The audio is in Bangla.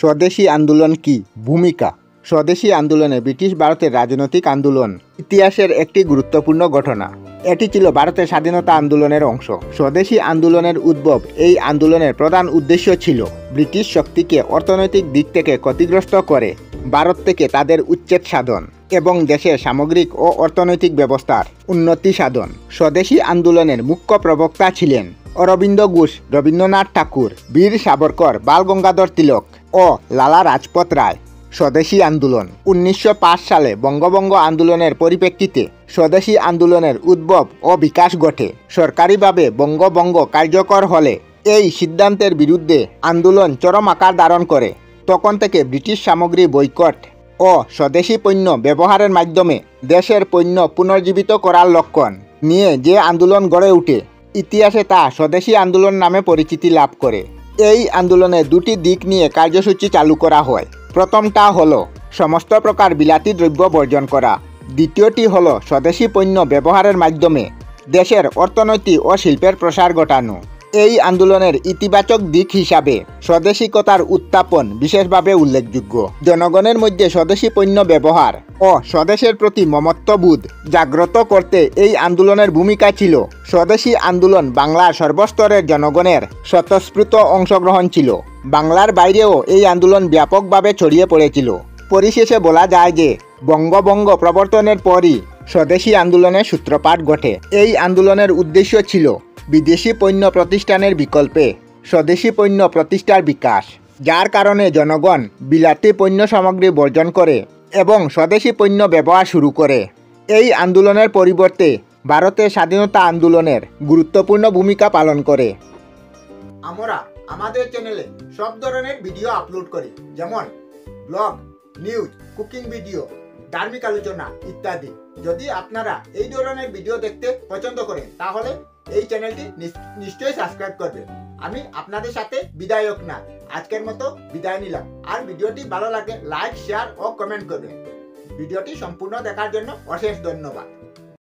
স্বদেশী আন্দোলন কি? ভূমিকা। স্বদেশী আন্দোলনে ব্রিটিশ ভারতের রাজনৈতিক আন্দোলন ইতিহাসের একটি গুরুত্বপূর্ণ ঘটনা। এটি ছিল ভারতের স্বাধীনতা আন্দোলনের অংশ। স্বদেশী আন্দোলনের উদ্ভব এই আন্দোলনের প্রধান উদ্দেশ্য ছিল ব্রিটিশ শক্তিকে অর্থনৈতিক দিক থেকে ক্ষতিগ্রস্ত করে ভারত থেকে তাদের উচ্ছেদ সাধন এবং দেশের সামগ্রিক ও অর্থনৈতিক ব্যবস্থার উন্নতি সাধন। স্বদেশী আন্দোলনের মুখ্য প্রবক্তা ছিলেন অরবিন্দ ঘোষ, রবীন্দ্রনাথ ঠাকুর, বীর সাবরকর, বাল গঙ্গাধর তিলক ও লালা রাজপথ রায়। স্বদেশী আন্দোলন 1905 সালে বঙ্গভঙ্গ আন্দোলনের পরিপ্রেক্ষিতে স্বদেশী আন্দোলনের উদ্ভব ও বিকাশ ঘটে। সরকারিভাবে বঙ্গভঙ্গ কার্যকর হলে এই সিদ্ধান্তের বিরুদ্ধে আন্দোলন চরম আকার ধারণ করে। তখন থেকে ব্রিটিশ সামগ্রী বয়কট ও স্বদেশী পণ্য ব্যবহারের মাধ্যমে দেশের পণ্য পুনর্জীবিত করার লক্ষণ নিয়ে যে আন্দোলন গড়ে ওঠে, ইতিহাসে তা স্বদেশী আন্দোলন নামে পরিচিতি লাভ করে। এই আন্দোলনে দুটি দিক নিয়ে কার্যসূচি চালু করা হয়। প্রথমটা হলো সমস্ত প্রকার বিলাতি দ্রব্য বর্জন করা। দ্বিতীয়টি হলো স্বদেশী পণ্য ব্যবহারের মাধ্যমে দেশের অর্থনীতি ও শিল্পের প্রসার ঘটানো। এই আন্দোলনের ইতিবাচক দিক হিসাবে স্বদেশিকতার উত্থাপন বিশেষভাবে উল্লেখযোগ্য। জনগণের মধ্যে স্বদেশী পণ্য ব্যবহার ও স্বদেশের প্রতি মমত্ববোধ জাগ্রত করতে এই আন্দোলনের ভূমিকা ছিল। স্বদেশী আন্দোলন বাংলার সর্বস্তরের জনগণের স্বতঃস্ফূর্ত অংশগ্রহণ ছিল। বাংলার বাইরেও এই আন্দোলন ব্যাপকভাবে ছড়িয়ে পড়েছিল। পরিশেষে বলা যায় যে বঙ্গভঙ্গ প্রবর্তনের পরই স্বদেশী আন্দোলনের সূত্রপাত ঘটে। এই আন্দোলনের উদ্দেশ্য ছিল বিদেশি পণ্য প্রতিষ্ঠানের বিকল্পে স্বদেশী পণ্য প্রতিষ্ঠার বিকাশ, যার কারণে জনগণ বিলাতি পণ্য সামগ্রী বর্জন করে এবং স্বদেশী পণ্য ব্যবহার শুরু করে। এই আন্দোলনের পরিবর্তে ভারতের স্বাধীনতা আন্দোলনের গুরুত্বপূর্ণ ভূমিকা পালন করে। আমরা আমাদের চ্যানেলে সব ধরনের ভিডিও আপলোড করি, যেমন ব্লগ, নিউজ, কুকিং ভিডিও, ধার্মিক আলোচনা ইত্যাদি। যদি আপনারা এই ধরনের ভিডিও দেখতে পছন্দ করেন তাহলে এই চ্যানেলটি নিশ্চয়ই সাবস্ক্রাইব করবেন। আমি আপনাদের সাথে বিদায়ক না, আজকের মতো বিদায় নিলাম। আর ভিডিওটি ভালো লাগে লাইক, শেয়ার ও কমেন্ট করবেন। ভিডিওটি সম্পূর্ণ দেখার জন্য অশেষ ধন্যবাদ।